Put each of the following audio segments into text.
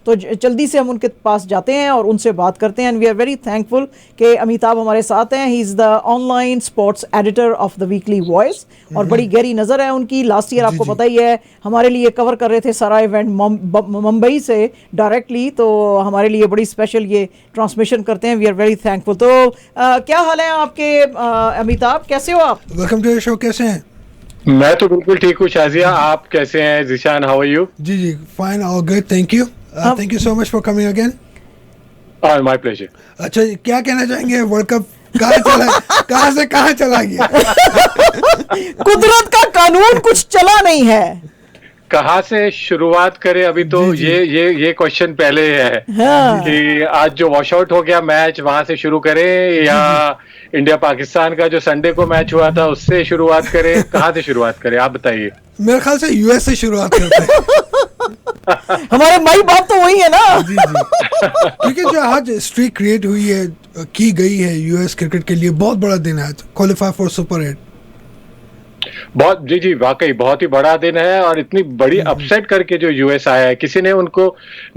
तो जल्दी से हम उनके पास जाते हैं और उनसे बात करते हैं। And we are very thankful कि अमिताभ हमारे साथ हैं। He is the online sports editor of the weekly voice और बड़ी गहरी नज़र है उनकी। लास्ट ईयर आपको पता ही है हमारे लिए कवर कर रहे थे सारा इवेंट मुंबई से डायरेक्टली, तो हमारे लिए बड़ी स्पेशल ये ट्रांसमिशन करते हैं। We are very thankful. तो क्या हाल है आपके अमिताभ, कैसे हो आप? Welcome to the show. कैसे हैं? मैं तो बिल्कुल ठीक हूँ शाजिया, आप कैसे हैं? Zeeshan, how are you? जी fine, all good, thank you. Thank you so much for coming again. My pleasure. अच्छा, क्या कहना चाहेंगे? वर्ल्ड कप कहाँ से कहाँ चला गया? कुदरत का कानून कुछ चला नहीं है। कहाँ से शुरुआत करें? अभी तो ये क्वेश्चन पहले है कि आज जो वॉश आउट हो गया मैच वहां से शुरू करें या इंडिया पाकिस्तान का जो संडे को मैच हुआ था उससे शुरुआत करें? कहाँ से शुरुआत करें आप बताइए। मेरे ख्याल से यूएस से शुरुआत करते हैं। हमारे माई बाप तो वही है ना। जी क्योंकि जो आज स्ट्रीक क्रिएट हुई है, की गई है यूएस क्रिकेट के लिए, बहुत बड़ा दिन है। Qualify for super 8। बहुत जी वाकई बहुत ही बड़ा दिन है और इतनी बड़ी अपसेट करके जो यूएस आया है, किसी ने उनको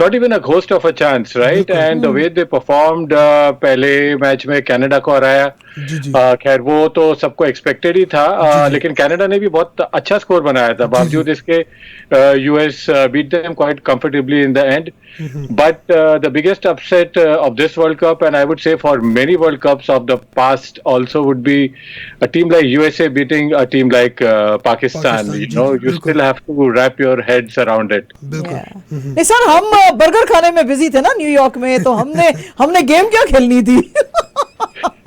not even a ghost of a chance, right? And the way they performed पहले मैच में कनाडा को हराया। खैर वो तो सबको एक्सपेक्टेड ही था, लेकिन कनाडा ने भी बहुत अच्छा स्कोर बनाया था, बावजूद इसके US beat them quite comfortably in the end. But the biggest upset of this world cup and I would say for many world cups of the past also would be a team like USA beating a team like Pakistan, you know, you still have to wrap your heads around it. नहीं sir, हम burger खाने में busy थे ना New York में, तो हमने game क्या खेलनी थी।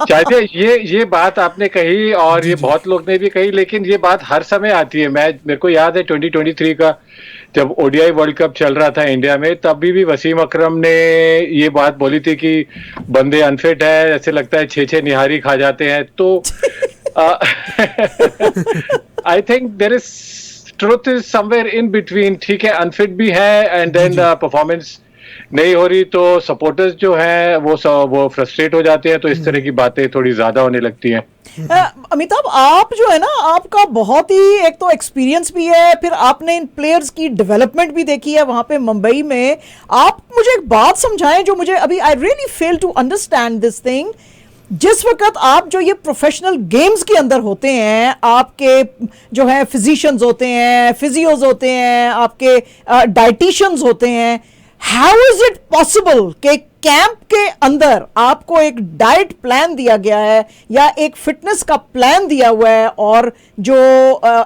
चाहिए ये बात आपने कही और ये बहुत लोग ने भी कही, लेकिन ये बात हर समय आती है। मेरे को याद है 2023 का जब ओडीआई वर्ल्ड कप चल रहा था इंडिया में, तभी भी वसीम अकरम ने ये बात बोली थी कि बंदे अनफिट है, ऐसे लगता है 6 निहारी खा जाते हैं। तो I think there is truth is somewhere in between. ठीक है, अनफिट भी है एंड देन परफॉर्मेंस नहीं हो रही तो सपोर्टर्स जो हैं वो फ्रस्ट्रेट हो जाते हैं, तो इस तरह की बातें थोड़ी ज्यादा होने लगती हैं। अमिताभ, आप जो है ना, आपका बहुत ही एक तो एक्सपीरियंस भी है, फिर आपने इन प्लेयर्स की डेवलपमेंट भी देखी है वहां पे मुंबई में। आप मुझे एक बात समझाएं जो मुझे अभी I really fail to understand this thing. जिस वक्त आप जो ये प्रोफेशनल गेम्स के अंदर होते हैं, आपके जो है फिजिशियंस होते हैं, फिजियोज होते हैं, आपके डाइटिशियंस होते हैं, हाउ इज इट पॉसिबल कि कैंप के अंदर आपको एक डाइट प्लान दिया गया है या एक फिटनेस का प्लान दिया हुआ है और जो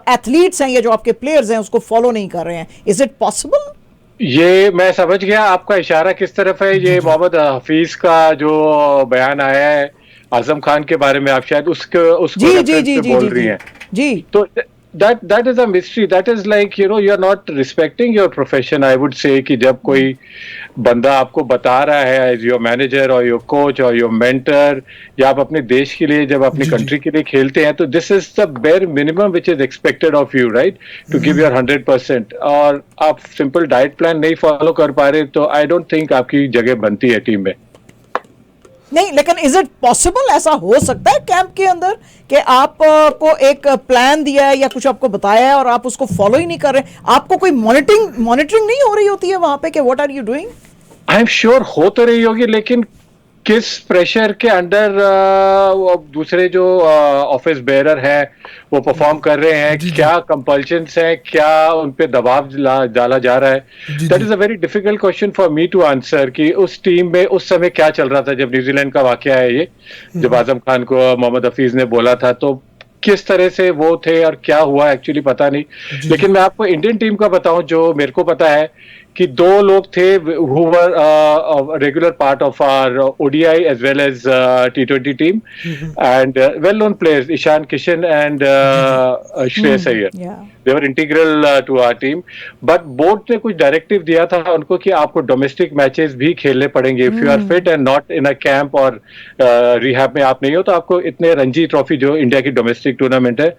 एथलीट्स हैं या जो आपके प्लेयर्स हैं उसको फॉलो नहीं कर रहे हैं? Is it possible? ये मैं समझ गया आपका इशारा किस तरफ है। ये मोहम्मद हफीज का जो बयान आया है आजम खान के बारे में, आप शायद उसको बोल रही हैं जी। तो that is a mystery. That is like, you know, you are not respecting your profession, I would say, कि जब कोई बंदा आपको बता रहा है as your manager or your coach or your mentor, या आप अपने देश के लिए जब अपनी कंट्री के लिए खेलते हैं, तो this is the bare minimum which is expected of you, right? To give your 100%. और आप सिंपल डाइट प्लान नहीं फॉलो कर पा रहे तो I don't think आपकी जगह बनती है टीम में। नहीं, लेकिन इज इट पॉसिबल, ऐसा हो सकता है कैंप के अंदर कि आपको एक प्लान दिया है या कुछ आपको बताया है और आप उसको फॉलो ही नहीं कर रहे? आपको कोई मॉनिटरिंग नहीं हो रही होती है वहां पे कि what are you doing? I am sure हो तो रही होगी, लेकिन किस प्रेशर के अंडर दूसरे जो ऑफिस बेरर है वो परफॉर्म कर रहे हैं, क्या कंपल्शंस हैं, क्या उन पे दबाव डाला जा रहा है? That is a very difficult question for me to answer कि उस टीम में उस समय क्या चल रहा था जब न्यूजीलैंड का वाकया है ये, जब आजम खान को मोहम्मद हफीज ने बोला था, तो किस तरह से वो थे और क्या हुआ एक्चुअली पता नहीं। लेकिन मैं आपको इंडियन टीम का बताऊं जो मेरे को पता है कि 2 लोग थे who were a regular part of our ODI as well as T20 team and well-known players, Ishan Kishan and Shreyas Iyer. They were integral to our team. But board ने कुछ डायरेक्टिव दिया था उनको कि आपको डोमेस्टिक मैचेस भी खेलने पड़ेंगे। If you are fit and not in a camp और रिहैब में आप नहीं हो तो आपको इतने रणजी ट्रॉफी जो इंडिया की डोमेस्टिक टूर्नामेंट है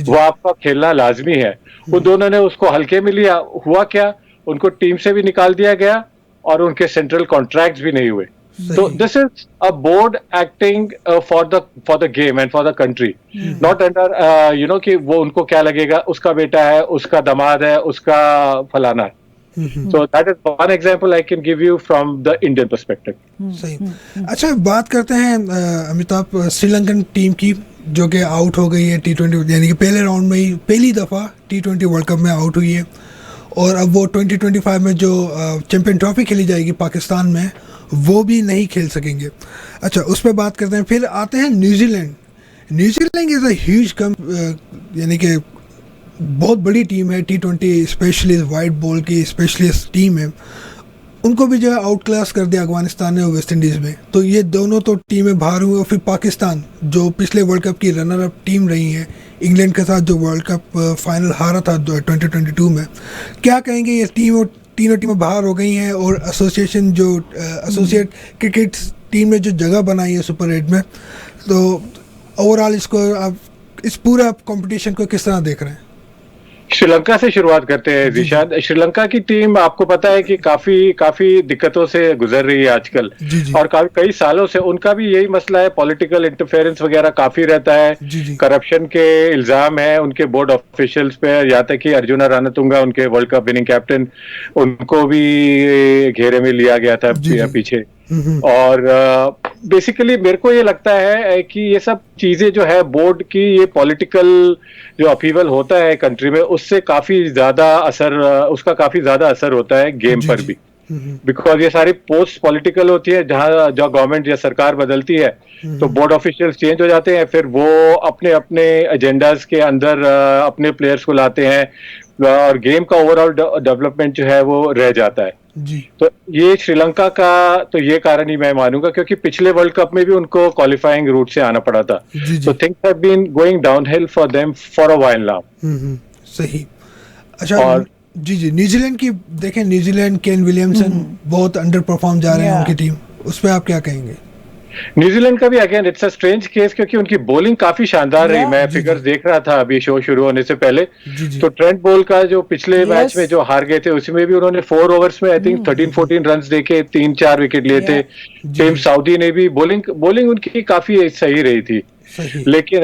वो आपका खेलना लाजमी है। वो दोनों ने उसको हल्के में लिया। हुआ क्या, उनको टीम से भी निकाल दिया गया और उनके सेंट्रल कॉन्ट्रैक्ट्स भी नहीं हुए। So this is a board acting for the game and for the country, not under you know कि वो उनको क्या लगेगा, उसका बेटा है, उसका दामाद है, उसका फलाना है। So that is one example I can give you from the Indian perspective. सही। अच्छा, बात करते हैं अमिताभ श्रीलंकन टीम की, जो कि आउट हो गई है T20, यानी कि पहले राउंड में ही पहली दफ़ा T20 वर्ल्ड कप में आउट हुई है, और अब वो 2025 में जो चैंपियन ट्रॉफी खेली जाएगी पाकिस्तान में, वो भी नहीं खेल सकेंगे। अच्छा, उस पर बात करते हैं। फिर आते हैं New Zealand. New Zealand is a huge यानी कि बहुत बड़ी टीम है, T20 स्पेशलिस्ट, वाइट बॉल की स्पेशलिस्ट टीम है। उनको भी जो है आउट क्लास कर दिया अफगानिस्तान ने और वेस्ट इंडीज़ में। तो ये दोनों तो टीमें बाहर हुई, और फिर पाकिस्तान जो पिछले वर्ल्ड कप की रनर अप टीम रही है, इंग्लैंड के साथ जो वर्ल्ड कप फाइनल हारा था 2022 में। क्या कहेंगे, ये तीनों टीमें बाहर हो गई हैं, और एसोसिएशन जो एसोसिएट क्रिकेट टीम ने जो जगह बनाई है सुपर 8 में, तो ओवरऑल इसको आप इस पूरा कंपटीशन को किस तरह देख रहे हैं? श्रीलंका से शुरुआत करते हैं जिशान। श्रीलंका की टीम आपको पता है कि काफी दिक्कतों से गुजर रही है आजकल, और कई सालों से उनका भी यही मसला है, पॉलिटिकल इंटरफेरेंस वगैरह काफी रहता है, करप्शन के इल्जाम है उनके बोर्ड ऑफिशियल्स पे, यहाँ तक कि अर्जुना रणतुंगा, उनके वर्ल्ड कप विनिंग कैप्टन, उनको भी घेरे में लिया गया था पीछे। और बेसिकली मेरे को ये लगता है कि ये सब चीजें जो है बोर्ड की, ये पॉलिटिकल जो अपीवल होता है कंट्री में, उससे काफी ज्यादा असर, उसका काफी ज्यादा असर होता है गेम पर भी, बिकॉज ये सारी पोस्ट पॉलिटिकल होती है। जहाँ जो गवर्नमेंट या सरकार बदलती है तो बोर्ड ऑफिशियल्स चेंज हो जाते हैं, फिर वो अपने अपने एजेंडाज के अंदर अपने प्लेयर्स को लाते हैं, और गेम का ओवरऑल डेवलपमेंट जो है वो रह जाता है जी। तो ये श्रीलंका का तो ये कारण ही मैं मानूंगा, क्योंकि पिछले वर्ल्ड कप में भी उनको क्वालिफाइंग रूट से आना पड़ा था। तो things have been going downhill for them for a while now. सही। अच्छा, और जी न्यूजीलैंड की देखें, न्यूजीलैंड केन विलियमसन बहुत अंडर परफॉर्म जा रहे हैं उनकी टीम, उस पर आप क्या कहेंगे? न्यूजीलैंड का भी again it's a strange case, क्योंकि उनकी बॉलिंग काफी शानदार रही। मैं फिगर्स देख रहा था अभी शो शुरू होने से पहले, तो ट्रेंट बोल का जो पिछले मैच में जो हार गए थे, उसमें भी उन्होंने 4 ओवर्स में आई थिंक 13-14 रन देके 3-4 विकेट लिए थे। टीम सऊदी ने भी बॉलिंग उनकी काफी सही रही थी, लेकिन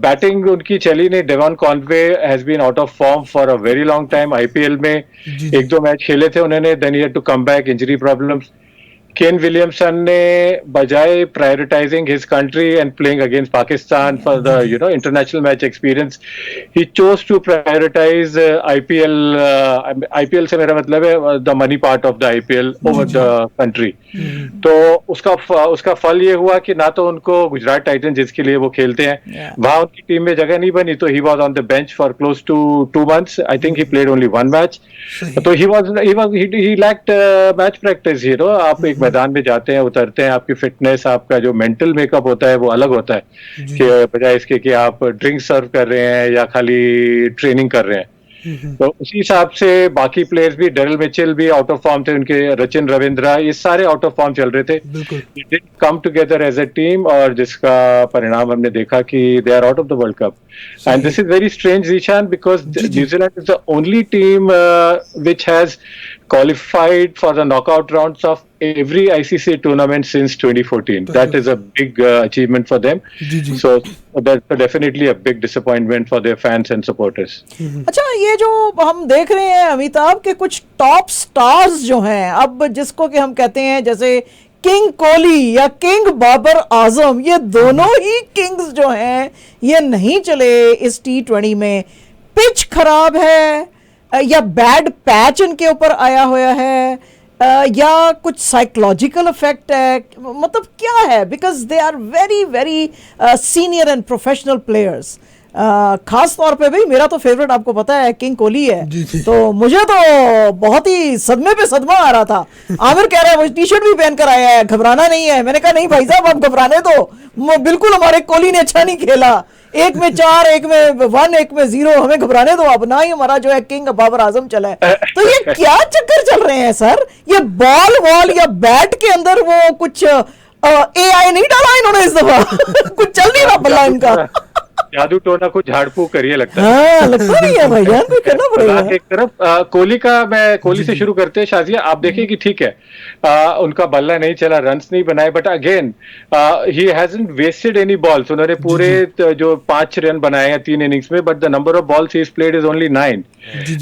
बैटिंग उनकी चली नहीं। Devon Conway has been out of form for a very long time. IPL में 1-2 मैच खेले थे उन्होंने, then he had to come back, injury problems. Kane Williamson ने बजाय prioritising his country and playing against Pakistan for the international match experience, he chose to prioritise IPL से मेरा मतलब है the money part of the IPL over the country. तो उसका फल ये हुआ कि ना तो उनको गुजरात टाइटंस जिसके लिए वो खेलते हैं वहां उनकी टीम में जगह नहीं बनी, तो he was on the bench for close to 2 months। I think he played only 1 match, तो ही लैक्ड मैच प्रैक्टिस। आप एक मैदान में जाते हैं, उतरते हैं, आपकी फिटनेस, आपका जो मेंटल मेकअप होता है वो अलग होता है कि बजाय इसके कि आप ड्रिंक सर्व कर रहे हैं या खाली ट्रेनिंग कर रहे हैं। तो उसी हिसाब से बाकी प्लेयर्स भी, डेरिल मिचेल भी आउट ऑफ फॉर्म थे, उनके रचिन रविंद्रा, ये सारे आउट ऑफ फॉर्म चल रहे थे। They didn't come together as a team, और जिसका परिणाम हमने देखा कि they are out of the World Cup. And this is very strange, Zishan, because New Zealand is the only team which has qualified for the knockout rounds of every ICC tournament since 2014. That is a big achievement for them. So that's definitely a big disappointment for their fans and supporters. अच्छा, ये जो हम देख रहे हैं अमिताभ के कुछ top stars जो हैं, अब जिसको कि हम कहते हैं जैसे किंग कोहली या किंग बाबर आजम, ये दोनों ही किंग्स जो हैं ये नहीं चले इस T20 में। पिच खराब है या बैड पैच इनके ऊपर आया हुआ है, या कुछ साइकोलॉजिकल इफेक्ट है, मतलब क्या है? Because they are very very senior and professional players. खास तौर पे भाई मेरा तो फेवरेट आपको पता है किंग कोहली है, तो मुझे तो बहुत ही सदमे पे सदमा आ रहा था। आमिर कह रहा है वो टी शर्ट भी पहन कर आया है, घबराना नहीं है। मैंने कहा नहीं भाई साहब, आप घबराने दो, बिल्कुल हमारे कोहली ने अच्छा नहीं खेला, 1 में 4, 1 में 1, 1 में 0, हमें घबराने दो आप, ना ही हमारा जो है किंग बाबर आजम चला है। तो ये क्या चक्कर चल रहे हैं सर? ये बॉल या बैट के अंदर वो कुछ AI नहीं डाला इन्होंने इस दफा? कुछ चल नहीं रहा बल्ला इनका। जादू टोना को झाड़ फूक करिए लगता है। हाँ, लगता नहीं है भाईजान, कोई करना पड़ेगा। एक तरफ कोहली से शुरू करते हैं शाजिया। आप देखिए कि ठीक है, उनका बल्ला नहीं चला, रन्स नहीं बनाए, but again he hasn't wasted any balls. उन्होंने पूरे जो 5 रन बनाए हैं 3 इनिंग्स में, but the number of balls he played is only 9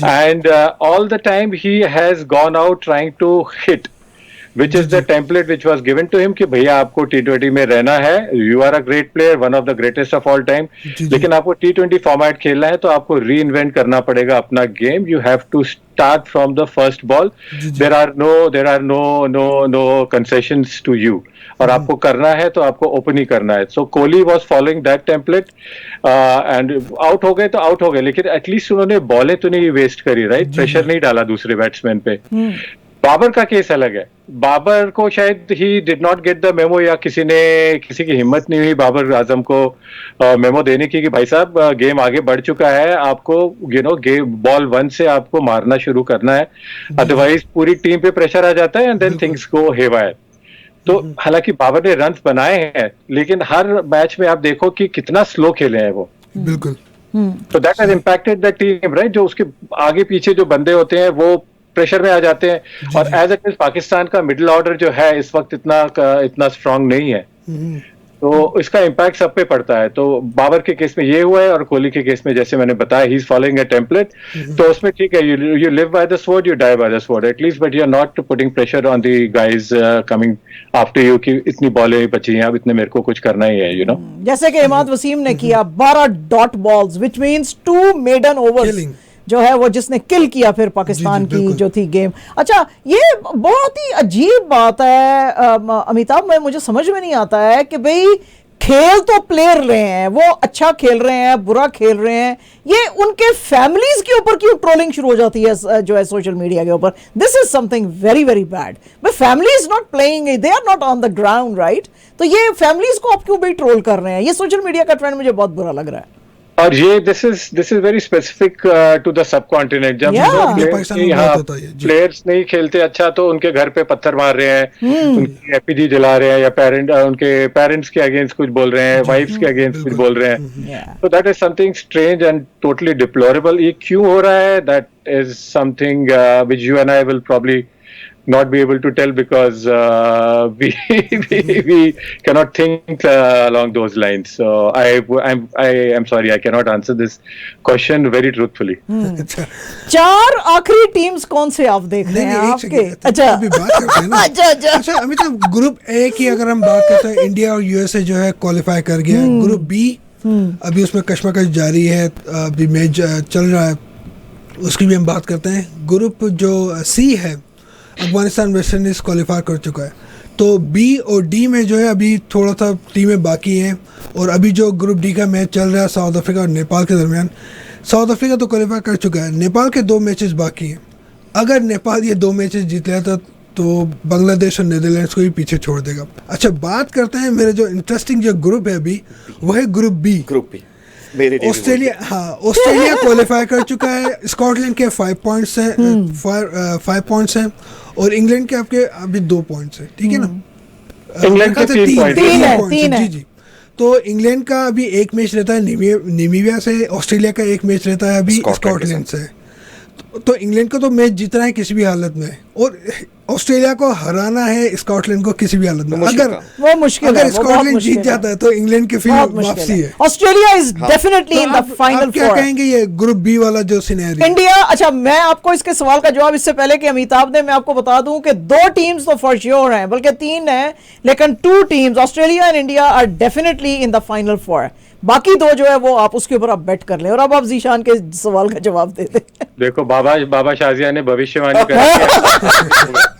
and all the time he has gone out trying to hit, which is the template which was given to him कि भैया आपको T20 में रहना है, you are a great player, one of the greatest of all time, लेकिन आपको T20 format खेलना है तो आपको री इन्वेंट करना पड़ेगा अपना game. You have to start from the first ball. There are no concessions to you, और आपको करना है तो आपको ओपन ही करना है। So Kohli was following that template and out हो गए तो आउट हो गए, लेकिन एटलीस्ट उन्होंने बॉलें तो नहीं वेस्ट करी, राइट? प्रेशर नहीं डाला दूसरे बैट्समैन पे। बाबर का केस अलग है। बाबर को शायद he did not get the memo, या किसी की हिम्मत नहीं हुई बाबर आजम को मेमो देने की कि भाई साहब गेम आगे बढ़ चुका है, आपको गेम बॉल 1 से आपको मारना शुरू करना है, अदरवाइज पूरी टीम पे प्रेशर आ जाता है and then things go haywire. तो हालांकि बाबर ने रन्स बनाए हैं, लेकिन हर मैच में आप देखो कि कितना स्लो खेले हैं वो। बिल्कुल। तो that has impacted the team, right? जो उसके आगे पीछे जो बंदे होते हैं वो प्रेशर में आ जाते हैं, और एज इट इज पाकिस्तान का मिडिल ऑर्डर जो है इस वक्त इतना स्ट्रांग नहीं है, तो इसका इम्पैक्ट सब पे पड़ता है। तो बाबर के केस में ये हुआ है, और कोहली के केस में जैसे मैंने बताया, he is following a template. तो उसमें ठीक है, you live by the sword, you die by the sword at least, but you are not putting pressure on the guys coming after you कि इतनी बॉलें बची हैं, अब इतने मेरे को कुछ करना ही है, यू नो। जैसे कि इमाद वसीम ने किया 12 dot balls, which means 2 maiden overs जो है वो जिसने किल किया फिर पाकिस्तान की जो थी गेम। अच्छा, ये बहुत ही अजीब बात है अमिताभ, मुझे समझ में नहीं आता है कि भाई खेल तो प्लेयर रहे हैं, वो अच्छा खेल रहे हैं, बुरा खेल रहे हैं, ये उनके फैमिलीज के ऊपर क्यों ट्रोलिंग शुरू हो जाती है जो है सोशल मीडिया के ऊपर? This is something very very bad. But family is not playing, they are not on the ground, right? तो ये फैमिलीज को आप क्यों भाई ट्रोल कर रहे हैं? ये सोशल मीडिया का ट्रेंड मुझे बहुत बुरा लग रहा है। और ये this is very specific to the subcontinent. जब यहाँ प्लेयर्स नहीं खेलते अच्छा तो उनके घर पे पत्थर मार रहे हैं, उनकी एफिडी जला रहे हैं, या उनके पेरेंट्स के अगेंस्ट कुछ बोल रहे हैं, वाइफ्स के अगेंस्ट कुछ बोल रहे हैं। तो that is something strange and totally deplorable. ये क्यों हो रहा है? That is something which you and I will probably not be able to tell, because we cannot think along those lines. So I am sorry, I cannot answer this question very truthfully. 4 आखिरी teams कौन से आप देख रहे हैं आपके? अच्छा, अभी बात करते हैं ना। अच्छा अमिताभ, ग्रुप ए की अगर हम बात करते हैं, इंडिया और यूएसए जो है क्वालिफाई कर गया। ग्रुप बी अभी उसमें कश्मकश जारी है, अभी मैच चल रहा है, उसकी भी हम बात करते हैं। ग्रुप जो सी है, अफगानिस्तान वेस्ट इंडीज क्वालिफाई कर चुका है। तो बी और डी में जो है अभी थोड़ा सा टीमें बाकी हैं, और अभी जो ग्रुप डी का मैच चल रहा है साउथ अफ्रीका और नेपाल के दरमियान, साउथ अफ्रीका तो क्वालिफाई कर चुका है, नेपाल के 2 मैचेस बाकी हैं। अगर नेपाल ये 2 मैचेस जीत लेता तो बांग्लादेश और नीदरलैंड्स को ही पीछे छोड़ देगा। अच्छा, बात करते हैं मेरे जो इंटरेस्टिंग जो ग्रुप है अभी, वो है ग्रुप बी। ऑस्ट्रेलिया क्वालिफाई कर चुका है, स्कॉटलैंड के 5 पॉइंट्स हैं, 5 पॉइंट्स हैं, और इंग्लैंड के आपके अभी 2 पॉइंट्स हैं, ठीक है ना? इंग्लैंड के 3 पॉइंट्स हैं। जी। तो इंग्लैंड का अभी एक मैच रहता है नामीबिया से, ऑस्ट्रेलिया का एक मैच रहता है अभी स्कॉटलैंड से। तो इंग्लैंड को तो मैच जीतना है किसी भी हालत में, और ऑस्ट्रेलिया को हराना है स्कॉटलैंड को किसी भी हालत में। अगर वो मुश्किल अगर स्कॉटलैंड जीत जाता है तो इंग्लैंड की फिर वापसी है। Australia is definitely in the final four. क्या कहेंगे ये ग्रुप बी वाला जो सिनेरियो? इंडिया, अच्छा मैं आपको इसके सवाल का जवाब इससे पहले कि अमिताभ ने, मैं आपको बता दूं कि 2 टीम्स तो फॉर श्योर हैं, बल्कि 3 हैं, लेकिन 2 teams Australia and India are definitely in the final four. बाकी 2 जो है वो आप उसके ऊपर आप बेट कर लें। और अब आप जीशान के सवाल का जवाब दे दें। देखो बाबा शाजिया ने भविष्यवाणी कर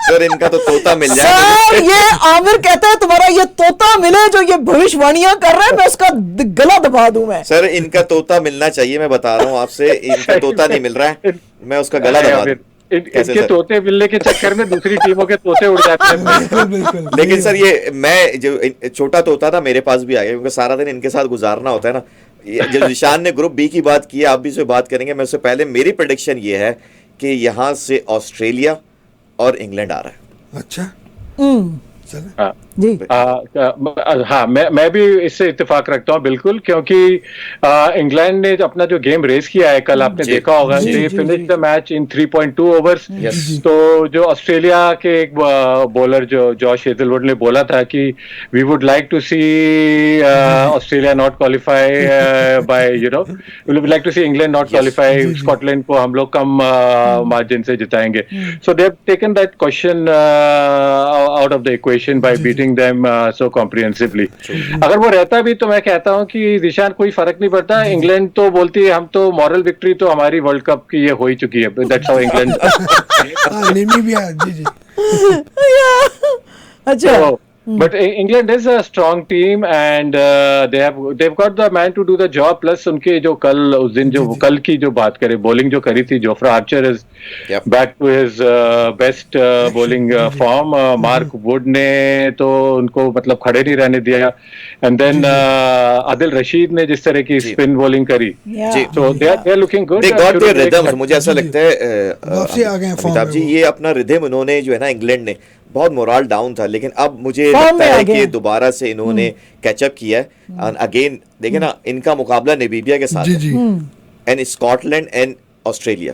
सर, इनका तो तोता मिल जाए। सर, ये आमिर कहता है तुम्हारा ये तोता मिले जो ये भविष्यवाणियां कर रहा है, मैं उसका गला दबा दूं मैं। सर, इनका तोता मिलना चाहिए, मैं बता रहा हूँ आपसे, इनका तोता नहीं मिल रहा है, मैं उसका गला दबा दूं। इनके तोते मिलने के चक्कर में दूसरी टीमों के तोते उड़ जाते हैं। लेकिन सर, ये मैं जो छोटा तोता था मेरे पास भी आ गया, क्योंकि सारा दिन इनके साथ गुजारना होता है ना। जब निशान ने ग्रुप बी की बात की, आप भी इस पे बात करेंगे, मैं उससे पहले मेरी प्रेडिक्शन ये है कि यहाँ से ऑस्ट्रेलिया और इंग्लैंड आ रहा है। अच्छा, हाँ जी हाँ मैं भी इससे इत्तेफाक रखता हूँ बिल्कुल, क्योंकि इंग्लैंड ने अपना जो गेम रेस किया है कल आपने जी, देखा होगा, जी, दे जी, फिनिश जी। The match in 3.2 overs. Yes. तो जो ऑस्ट्रेलिया के एक बॉलर जो जॉश हेजलवुड ने बोला था कि we would like to see Australia not qualify by we would like to see England not Yes. Qualify, जी, जी। स्कॉटलैंड को हम लोग कम मार्जिन से जिताएंगे। So they have taken that question out of the equation by जी, beating them so comprehensively. अगर वो रहता भी तो मैं कहता हूँ कि दिशान कोई फर्क नहीं पड़ता। इंग्लैंड तो बोलती है हम तो मॉरल विक्ट्री तो हमारी वर्ल्ड कप की ये हो ही चुकी है, दैट्स हाउ इंग्लैंड। हाँ, नामीबिया, जी जी। अच्छा But England is a strong team and they've got the man to do the job. Plus उनके जो कल उस दिन जो कल की जो बात करें, बॉलिंग जो करी थी, Jofra Archer is Yep. back to his best bowling form. Mark Wood ने तो उनको मतलब खड़े नहीं रहने दिया, and then आदिल रशीद ने जिस तरह की जी। स्पिन बॉलिंग करी, Yeah. so they are looking good. They got their शुरू rhythm. में मुझे ऐसा जी, लगता है वापसी आ गए हैं form अमिताभ में जी, वो। ये अपना रिदम उन्होंने जो है ना, इंग्लैंड ने बहुत मोरल डाउन था, लेकिन अब मुझे Form लगता में आ है गए कि हैं। दोबारा से इन्होंने कैचअप किया है। एंड अगेन देखिए ना, इनका मुकाबला नामीबिया के साथ जी है, जी। And Scotland and Australia.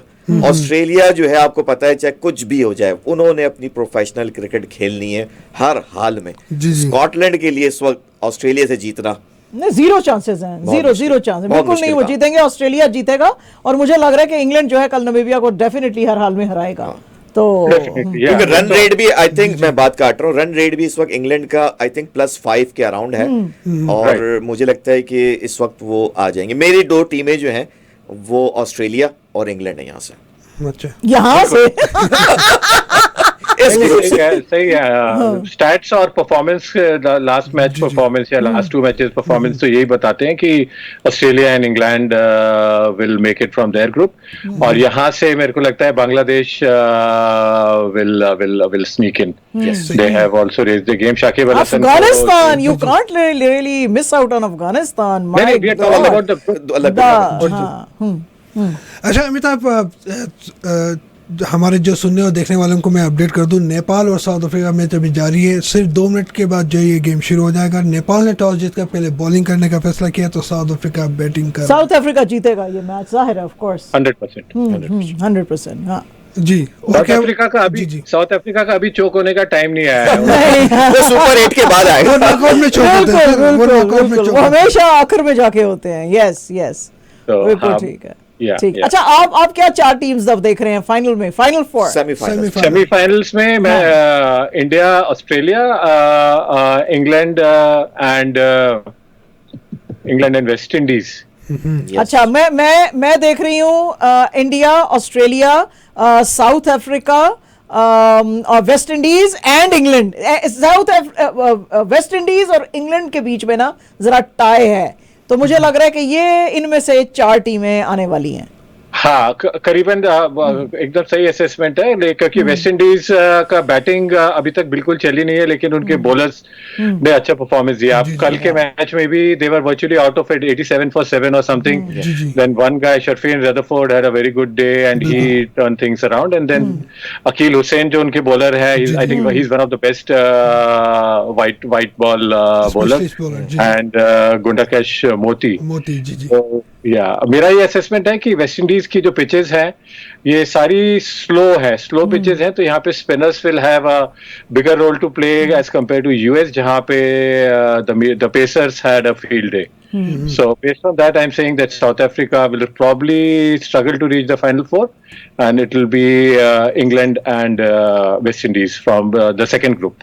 Australia जो है, आपको पता है, चाहे कुछ भी हो जाए, उन्होंने अपनी प्रोफेशनल क्रिकेट खेलनी है हर हाल में। जी, जी। स्कॉटलैंड के लिए इस वक्त ऑस्ट्रेलिया से जीतना नहीं, जीरो चांसेस हैं, बहुत जीरो मुश्किल, जीरो चांसेस, बहुत बिल्कुल नहीं। वो मुश्किल जीतेंगे, ऑस्ट्रेलिया जीतेगा, और मुझे लग रहा है कि इंग्लैंड जो है कल नामीबिया को डेफिनेटली हर हाल में हराएगा। तो Definitely, yeah. क्योंकि रन रेट भी, आई थिंक, मैं बात काट रहा हूँ, रन रेट भी इस वक्त इंग्लैंड का आई थिंक +5 के अराउंड है, और मुझे लगता है कि इस वक्त वो आ जाएंगे। मेरी दो टीमें जो हैं वो ऑस्ट्रेलिया और इंग्लैंड है यहाँ से, अच्छा, यहाँ से इस ग्रुप से। सही है। स्टैट्स और परफॉर्मेंस, लास्ट मैच परफॉर्मेंस या लास्ट 2 मैचेस परफॉर्मेंस तो यही बताते हैं कि Australia and England will make it from their group, और यहाँ से मेरे को लगता है Bangladesh will sneak in. They have also raised the game. Shakib Al Hasan Afghanistan, you can't really miss out on Afghanistan. My नहीं, we are talking God. about the group. अलग हाँ, अच्छा अमिताभ, हमारे जो सुनने और देखने वालों को मैं अपडेट कर दूं, नेपाल और साउथ अफ्रीका मैच अभी जारी है। सिर्फ 2 मिनट के बाद जो ये गेम शुरू हो जाएगा। नेपाल ने टॉस जीतकर पहले बॉलिंग करने का फैसला किया, तो साउथ अफ्रीका बैटिंग कर साउथ अफ्रीका जीतेगा ये मैच, जाहिर है, ऑफ कोर्स 100%। 100%। हाँ जी। और साउथ क्या अफ्रीका का अभी जी जी, साउथ अफ्रीका का अभी चोक होने का टाइम नहीं आया है। वो सुपर 8 के बाद वो आएगा। नॉकआउट में चौक होते हैं, बिल्कुल वो बिल्कुल नॉकआउट में बिल्कुल, चौक वो होते हैं। हमेशा आखिर में जाके होते हैं। यस यस, तो बिल्कुल हाँ, ठीक है, या, ठीक। या। अच्छा, आप क्या 4 टीम्स अब देख रहे हैं फाइनल में, फाइनल 4? सेमीफाइनल। सेमीफाइनल्स में मैं India, Australia, England and West Indies. अच्छा, मैं देख रही हूँ इंडिया, ऑस्ट्रेलिया, साउथ अफ्रीका और West Indies and England. West Indies और इंग्लैंड के बीच में ना जरा टाई है, तो मुझे लग रहा है कि ये इनमें से 4 टीमें आने वाली हैं। हाँ, करीबन एकदम सही असेसमेंट है, क्योंकि वेस्ट इंडीज का बैटिंग अभी तक बिल्कुल चली नहीं है, लेकिन उनके बॉलर्स ने अच्छा परफॉर्मेंस दिया। जी, कल के मैच में भी they were virtually out of it, 87 for 7 और समथिंग। जी, जी। Then one guy, Sherfane Rutherford, had a very good day and he turn things around. And then Akeal Hosein जो उनके बॉलर है, I think he is one of the best white ball bowler, Specialist bowler, जी। And Gudakesh Motie. Motie, जी जी। तो या मेरा ये assessment है कि वेस्ट इंडीज की जो पिचेस हैं ये सारी स्लो पिचेस हैं, तो यहाँ पे spinners will have a bigger role to play as compared to US, जहाँ पे the pacers had a field day. So based on that, I'm saying that South Africa will probably struggle to reach the final 4, and it will be England and West Indies from the second group.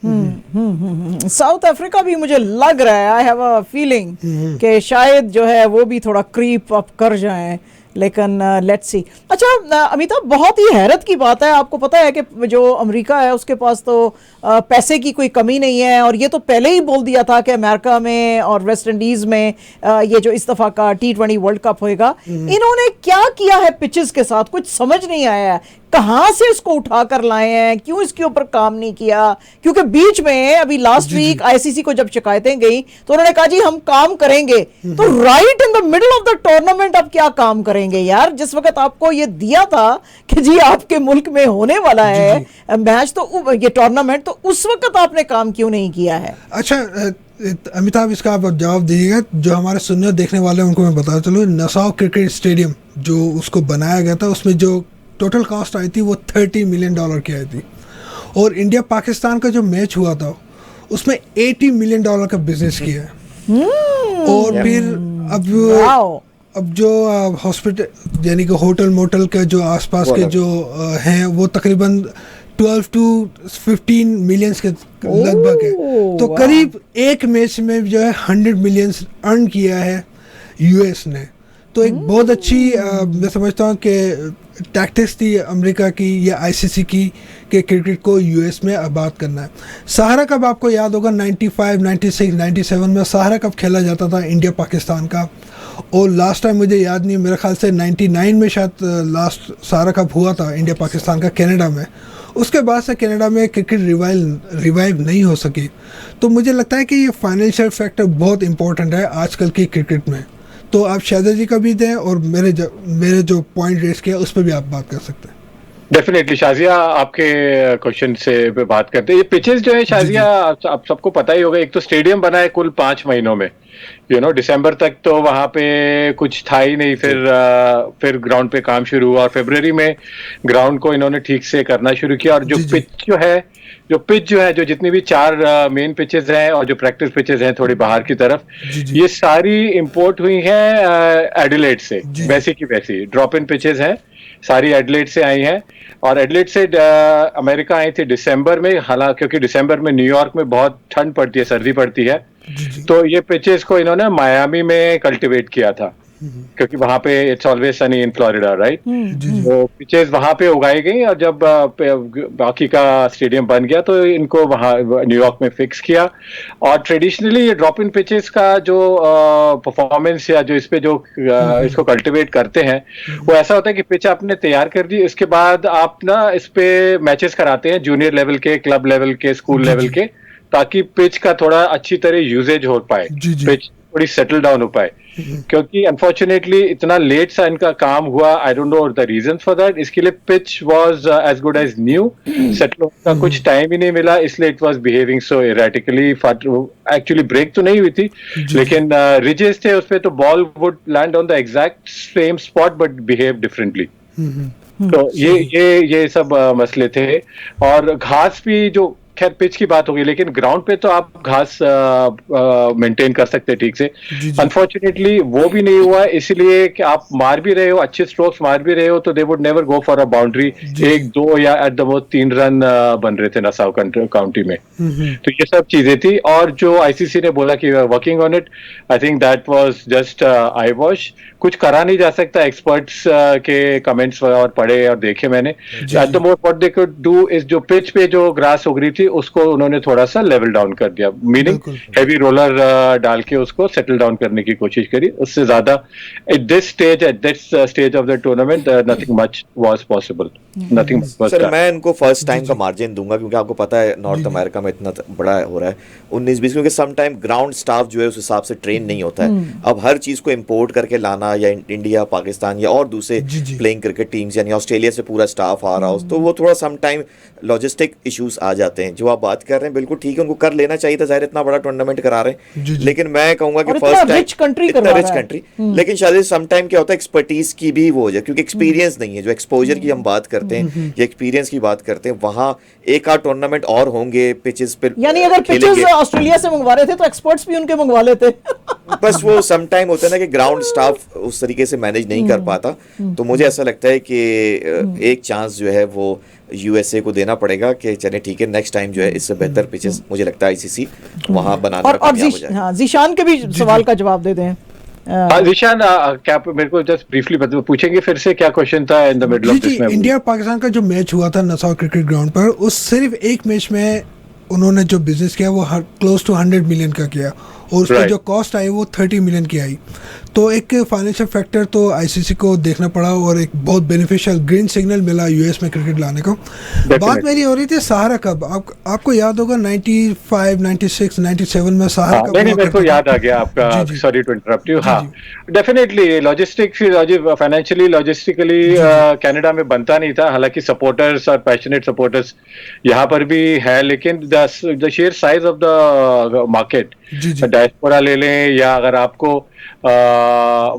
South Africa भी मुझे लग रहा है, I have a feeling कि शायद जो है वो भी थोड़ा क्रीप अप कर जाएं, लेकिन लेट्स सी। अच्छा अमिताभ, बहुत ही हैरत की बात है, आपको पता है कि जो अमेरिका है उसके पास तो पैसे की कोई कमी नहीं है, और ये तो पहले ही बोल दिया था कि अमेरिका में और वेस्ट इंडीज में ये जो इस दफा का T20 वर्ल्ड कप होएगा। इन्होंने क्या किया है पिचेस के साथ, कुछ समझ नहीं आया है। कहाँ से इसको उठा कर लाए हैं, क्यों इसके ऊपर काम नहीं किया? क्योंकि बीच में अभी लास्ट वीक आईसीसी को जब शिकायतें गई तो उन्होंने कहा जी हम काम करेंगे, तो right in the middle of the tournament आप क्या काम करेंगे यार? जिस वक्त आपको ये दिया था कि जी आपके मुल्क में होने वाला है मैच, तो ये टूर्नामेंट, तो उस वक्त आपने काम क्यों नहीं किया है? अच्छा अमिताभ, इसका आप जवाब दीजिएगा। जो हमारे सुनने और देखने वाले हैं उनको मैं बता चलूँ, नसाओ क्रिकेट स्टेडियम जो उसको बनाया गया था, उसमें जो टोटल कॉस्ट आई थी वो $30 मिलियन की आई थी। और इंडिया पाकिस्तान का जो मैच हुआ था उसमें $80 मिलियन का बिजनेस किया है। और फिर अब जो हॉस्पिटल यानी कि होटल मोटल के जो आसपास के जो हैं वो तकरीबन 12 to 15 मिलियन के लगभग है। तो करीब एक मैच में जो है 100 मिलियन अर्न किया है यूएस ने। तो एक बहुत अच्छी मैं समझता हूँ कि टैक्टिक्स थी अमेरिका की या आईसीसी की कि क्रिकेट को यूएस में आबाद करना है। सहारा कप आपको याद होगा 95, 96, 97 में सहारा कप खेला जाता था इंडिया पाकिस्तान का। और लास्ट टाइम मुझे याद नहीं, मेरे ख्याल से 99 में शायद लास्ट सहारा कप हुआ था इंडिया पाकिस्तान का कनाडा में। उसके बाद से कनाडा में क्रिकेट रिवाइव नहीं हो सकी। तो मुझे लगता है कि ये फाइनेंशियल फैक्टर बहुत इंपॉर्टेंट है आजकल की क्रिकेट में। तो आप शाहज़ाद जी का भी दें और मेरे जो पॉइंट रेस किया उस पर भी आप बात कर सकते हैं। डेफिनेटली शाजिया, आपके क्वेश्चन से बात करते हैं। ये पिचेस जो है शाजिया, आप सबको पता ही होगा, एक तो स्टेडियम बना है कुल 5 महीनों में, दिसंबर तक तो वहां पे कुछ था ही नहीं। फिर ग्राउंड पे काम शुरू हुआ और फरवरी में ग्राउंड को इन्होंने ठीक से करना शुरू किया। और जो पिच जो है जो जितनी भी 4 मेन पिचेस हैं और जो प्रैक्टिस पिचेस हैं थोड़ी बाहर की तरफ, ये सारी इंपोर्ट हुई हैं एडिलेड से, वैसी की वैसी ड्रॉप इन पिचेस हैं, सारी एडिलेड से आई हैं। और एडिलेड से अमेरिका आई थी दिसंबर में, हालांकि क्योंकि दिसंबर में न्यूयॉर्क में बहुत ठंड पड़ती है, सर्दी पड़ती है, तो ये पिचेस को इन्होंने मायामी में कल्टीवेट किया था, क्योंकि वहां पे it's always Sunny in Florida, right? तो पिचेस वहां पे उगाई गई और जब बाकी का स्टेडियम बन गया तो इनको वहां न्यूयॉर्क में फिक्स किया। और ट्रेडिशनली ये ड्रॉप इन पिचेस का जो परफॉर्मेंस या जो इस पे जो इसको कल्टीवेट करते हैं वो ऐसा होता है कि पिच आपने तैयार कर दी, उसके बाद आप ना इस पे मैचेस कराते हैं जूनियर लेवल के, क्लब लेवल के, स्कूल लेवल के, ताकि पिच का थोड़ा अच्छी तरह यूजेज हो पाए, पिच थोड़ी सेटल डाउन हो पाए। क्योंकि अनफॉर्चुनेटली इतना लेट सा इनका काम हुआ, I don't know the reasons for that. इसके लिए pitch was as good as new, settle होने का कुछ टाइम ही नहीं मिला, इसलिए it was behaving so erratically. Actually break तो नहीं हुई थी, लेकिन रिजेस थे उस पे, तो ball would land on the exact same spot but behave differently. तो ये सब मसले थे। और घास भी, जो खैर पिच की बात होगी, लेकिन ग्राउंड पे तो आप घास मेंटेन कर सकते हैं ठीक से। अनफॉर्चुनेटली वो भी नहीं हुआ, इसलिए कि आप मार भी रहे हो, अच्छे स्ट्रोक्स मार भी रहे हो, तो they would never go for a boundary. 1, 2 या एट द मोस्ट 3 रन बन रहे थे नसाउ काउंटी में। तो ये सब चीजें थी। और जो आईसीसी ने बोला कि working on it, I think that was just I wash. कुछ करा नहीं जा सकता, एक्सपर्ट्स के कमेंट्स और पढ़े और देखे मैंने। At the most what they could do is, जो पिच पे जो ग्रास उग रही थी उसको उन्होंने थोड़ा सा लेवल डाउन कर दिया, मीनिंग हेवी रोलर डाल के उसको सेटल डाउन करने की कोशिश करी। उससे ज्यादा at this stage of the tournament nothing much was possible, nothing much. Sir मैं इनको फर्स्ट टाइम का मार्जिन दूंगा, क्योंकि आपको पता है नॉर्थ अमेरिका में इतना बड़ा हो रहा है 19-20, क्योंकि सम टाइम ग्राउंड स्टाफ जो है उस हिसाब से ट्रेन नहीं होता है। अब हर चीज को इंपोर्ट करके लाना, या इंडिया, पाकिस्तान या और दूसरे प्लेइंग क्रिकेट टीम्स, यानी ऑस्ट्रेलिया से पूरा स्टाफ आ रहा हो, तो वो थोड़ा सम टाइम लॉजिस्टिक इश्यूज आ जाते हैं। जो आप बात कर रहे हैं बिल्कुल ठीक है, उनको कर लेना चाहिए था, जाहिर इतना बड़ा टूर्नामेंट करा रहे हैं। लेकिन मैं कहूंगा कि फर्स्ट टाइम रिच कंट्री, लेकिन शायद सम टाइम क्या होता है एक्सपर्टीज की भी वो हो जाए, क्योंकि एक्सपीरियंस नहीं है। जो एक्सपोजर की हम बात करते हैं या एक्सपीरियंस की बात करते हैं, वहाँ एक आध टूर्नामेंट और होंगे पिचेस पे, यानी अगर पिचेस ऑस्ट्रेलिया से मंगवा रहे थे तो एक्सपर्ट्स भी उनके मंगवा लेते। बस वो सम टाइम होता है ना कि ग्राउंड स्टाफ उस तरीके से मैनेज नहीं कर पाता। तो मुझे ऐसा लगता है कि एक चांस जो है वो यूएसए को देना पड़ेगा कि चले ठीक है, नेक्स्ट टाइम जो है इससे बेहतर पिचेस मुझे लगता है आईसीसी वहां बनाने में कामयाब हो जाए। जीशान के भी सवाल का जवाब दे दें। जीशान, क्या मेरे को जस्ट ब्रीफली पूछेंगे फिर से, क्या क्वेश्चन था in the middle of this? India Pakistan का जो मैच हुआ था नसाउ क्रिकेट ग्राउंड पर, उस सिर्फ एक मैच में उन्होंने जो बिजनेस किया वो क्लोज टू 100 मिलियन का किया। और उसकी Right. जो कॉस्ट आई वो 30 मिलियन की आई। तो एक फाइनेंशियल फैक्टर तो आईसीसी को देखना पड़ा और एक बहुत बेनिफिशियल ग्रीन सिग्नल मिला यूएस में क्रिकेट लाने को। बात मेरी हो रही थी सहारा कब, आपको याद होगा 95, 96, 97 में सहारा कब? नहीं, मेरे को याद आ गया आपका, जी, जी। Sorry to interrupt you. हाँ, definitely logistics, financially, logistically Canada में बनता नहीं था, हालांकि सपोर्टर्स और पैशनेट सपोर्टर्स यहाँ पर भी है, लेकिन the sheer size of the market, जी, जी। डायस्पोरा ले लें या अगर आपको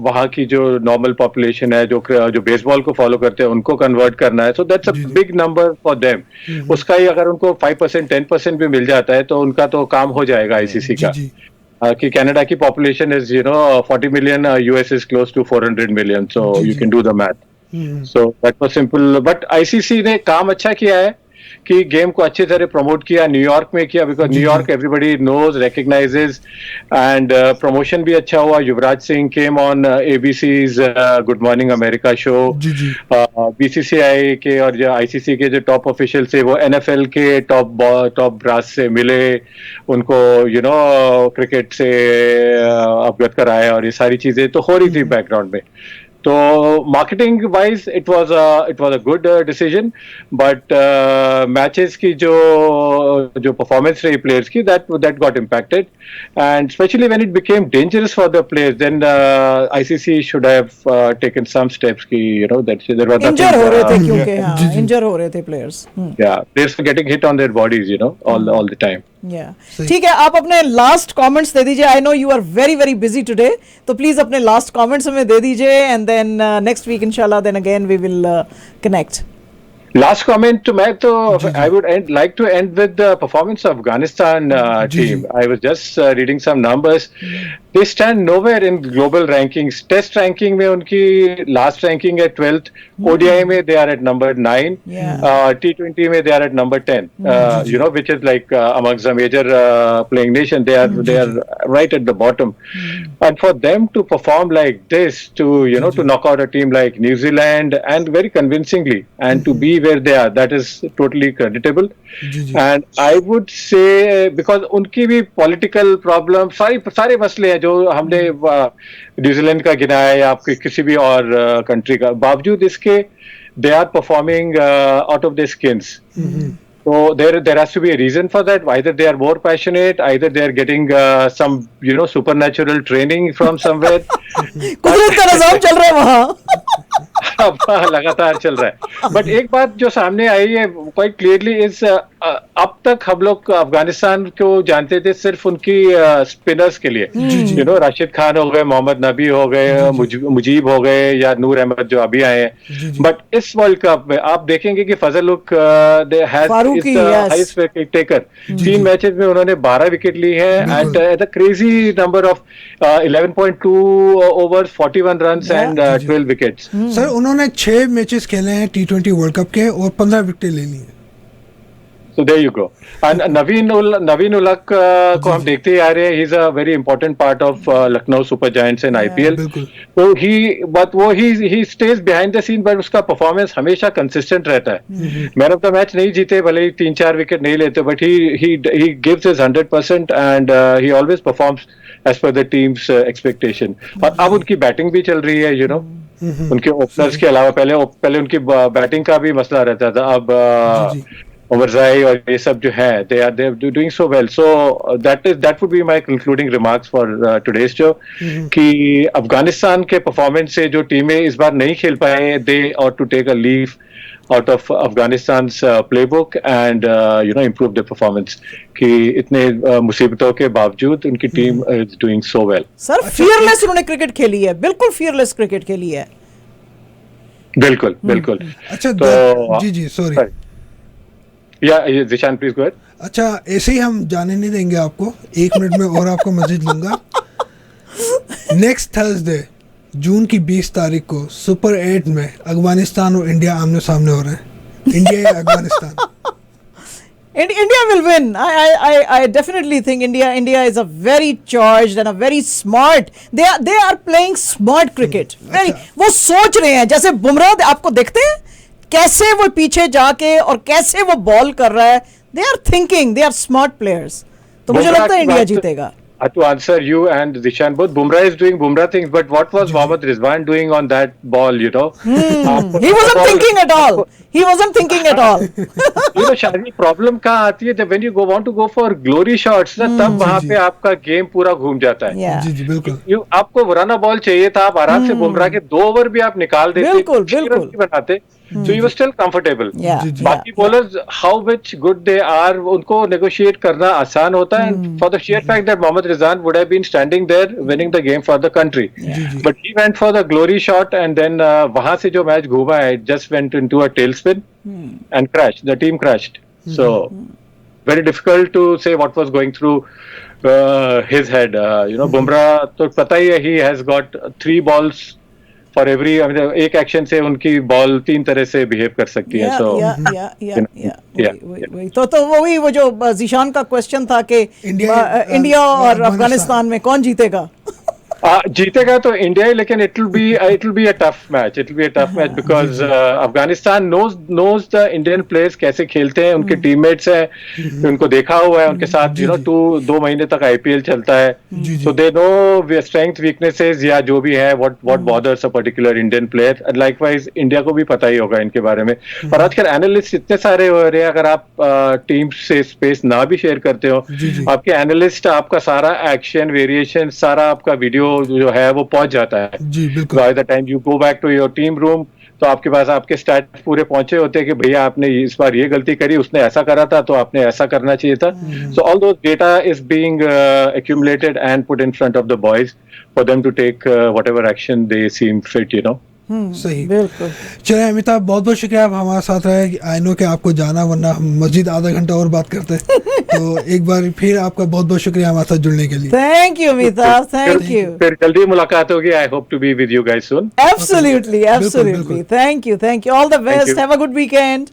वहाँ की जो नॉर्मल पॉपुलेशन है जो बेसबॉल को फॉलो करते हैं उनको कन्वर्ट करना है, so that's a big number for them. उसका ही अगर उनको 5%, 10% भी मिल जाता है तो उनका तो काम हो जाएगा आईसीसी का। जी, कि कनाडा की population is 40 million, US is close to 400 million, so you can do the math. So that was simple, but ICC ने काम अच्छा किया है कि गेम को अच्छी तरह प्रमोट किया, न्यूयॉर्क में किया, because New York everybody knows, recognizes, and promotion भी अच्छा हुआ। Yuvraj Singh came on ABC's good morning America show. जी, जी। बीसीसीआई के और जो आईसीसी के जो टॉप ऑफिशियल थे वो एनएफएल के टॉप ब्रास से मिले, उनको क्रिकेट से अवगत कराया और ये सारी चीजें तो हो रही थी बैकग्राउंड में। तो marketing wise it was a good decision, but matches की जो परफॉर्मेंस रही प्लेयर्स की, that got impacted, and specially when it became dangerous for the players, then ICC should have taken some steps की that there was injure हो रहे थे, क्योंकि हाँ इंजर हो रहे थे players. Players getting hit on their bodies all the time. ठीक है, आप अपने लास्ट कमेंट्स दे दीजिए। आई know you are very very busy today, तो प्लीज अपने लास्ट कमेंट्स हमें दे दीजिए, एंड देन नेक्स्ट वीक इंशाल्लाह then again we will connect. Last comment to make, I would like to end with the performance of Afghanistan team. I was just reading some numbers. They stand nowhere in global rankings. Test ranking में उनकी last ranking है 12th. ODI में they are at number 9. T20 में they are at number 10. Which is like amongst the major playing nation. They are right at the bottom. And for them to perform like this, to knock out a team like New Zealand and very convincingly, and to be where they are, that is totally creditable. And I would say because उनकी भी political problem, सारे मसले हैं जो हमने New Zealand का गिना है या आपके किसी भी और कंट्री का, बावजूद इसके they are performing out of their skins. So there has to be a reason for that. Either they are more passionate, either they are getting some supernatural training from somewhere. कुदरत का निजाम चल रहा है वहाँ। लगातार चल रहा है। बट एक बात जो सामने आई है क्वाइट क्लियरली इज, अब तक हम लोग अफगानिस्तान को जानते थे सिर्फ उनकी स्पिनर्स के लिए, राशिद खान हो गए, मोहम्मद नबी हो गए, मुजीब हो गए या नूर अहमद जो अभी आए हैं। बट इस वर्ल्ड कप में आप देखेंगे कि फजल हाईएस्ट विकेट टेकर, 3 मैचेस में उन्होंने 12 विकेट ली है, and the crazy number of 11.2 overs, 41 runs and 12 wickets. Sir उन्होंने 6 मैचेस खेले हैं T20 वर्ल्ड कप के और 15 विकेट ले ली हैं। So there you go. And Naveen Ulak को हम देखते ही आ रहे हैं, he is a very important part of Lucknow Super Giants in IPL. So he stays behind the scene, but उसका performance हमेशा consistent रहता है। Man of the match नहीं जीते, भले ही 3-4 विकेट नहीं लेते, but he gives his 100% and he always performs as per the team's expectation. और अब उनकी बैटिंग भी चल रही है, उनके ओपनर्स के अलावा पहले उनकी बैटिंग का भी मसला रहता था, अब उमरजाई और ये सब जो है they are doing so well. So that would be my concluding remarks for today's show, कि अफगानिस्तान के परफॉर्मेंस से जो टीमें इस बार नहीं खेल पाए, they ought to take a leaf out of Afghanistan's playbook and improve their performance, कि इतने मुसीबतों के बावजूद उनकी team is doing so well. Sir fearless उन्होंने क्रिकेट खेली है, बिल्कुल fearless क्रिकेट खेली है। बिल्कुल। अच्छा तो जी sorry Zeeshan please go ahead. अच्छा ऐसे ही हम जाने नहीं देंगे आपको, 1 मिनट में और आपको मस्जिद लूंगा। नेक्स्ट थर्सडे जून की 20 तारीख को सुपर 8 में अफगानिस्तान और इंडिया आमने सामने हो रहे हैं। इंडिया या Afghanistan? India will win. I definitely think India is a very charged and a very smart. They are playing smart cricket. वो सोच रहे हैं, जैसे बुमराह आपको देखते हैं कैसे वो पीछे जाके और कैसे वो बॉल कर रहा है। They are thinking, they are smart players. तो मुझे लगता है इंडिया जीतेगा। To answer you and Zishan both, Bumrah is doing Bumrah things, but what was Mohammad Rizwan doing on that ball, you know? He wasn't thinking at all. He wasn't thinking at all. You know, शादी problem कहाँ आती है जब when you want to go for glory shots ना, तब वहाँ पे आपका गेम पूरा घूम जाता है। Yeah. जी जी बिल्कुल। आपको वराना बॉल चाहिए था, आप आराम से बुमराह के 2 ओवर भी आप निकाल देते, बिल्कुल, 6 रन भी बनाते, so you were still comfortable. Yeah, जी, जी। बाकी bowlers how much good they are, उनको negotiate करना आसान होता है, and for the sheer fact that Mohammad Rizwan would have been standing there winning the game for the country, but he went for the glory shot and then वहां से जो match घूमा है, it just went into a tailspin and crashed. The team crashed. So very difficult to say what was going through his head. You know, Bumrah तो पता ही है, he has got 3 balls for every, I mean, एक action से उनकी ball 3 तरह से behave कर सकती है। So वही तो वही वो जो जीशान का क्वेश्चन था कि इंडिया और अफगानिस्तान में कौन जीतेगा। जीतेगा तो इंडिया ही, लेकिन it will be a tough match. It will be a tough match because Afghanistan knows the Indian players कैसे खेलते हैं, उनके टीममेट्स हैं, उनको देखा हुआ है, उनके साथ 2 महीने तक IPL चलता है, so they know strength weaknesses या जो भी है what bothers a particular Indian player. And likewise India को भी पता ही होगा इनके बारे में। और आजकल एनालिस्ट इतने सारे हो रहे हैं, अगर आप टीम से स्पेस ना भी शेयर करते हो, आपके एनालिस्ट आपका सारा एक्शन वेरिएशन, सारा आपका वीडियो जो है वो पहुंच जाता है। जी बिल्कुल। By the time you go back to your team room, तो आपके पास आपके स्टैट्स पूरे पहुंचे होते हैं कि भैया आपने इस बार ये गलती करी, उसने ऐसा करा था तो आपने ऐसा करना चाहिए था। So all those data is being accumulated and put in front of the boys for them to take whatever action they seem fit, you know. सही बिल्कुल। चले अमिताभ, बहुत बहुत शुक्रिया आप हमारे साथ रहे। आई नो कि आपको जाना, वरना हम मस्जिद आधा घंटा और बात करते तो एक बार फिर आपका बहुत बहुत शुक्रिया हमारे साथ जुड़ने के लिए। Thank you Amitabh, thank you. फिर जल्दी मुलाकात होगी। I hope to be with you guys soon. Absolutely, absolutely. Thank you, thank you. All the best. you. Have a good weekend.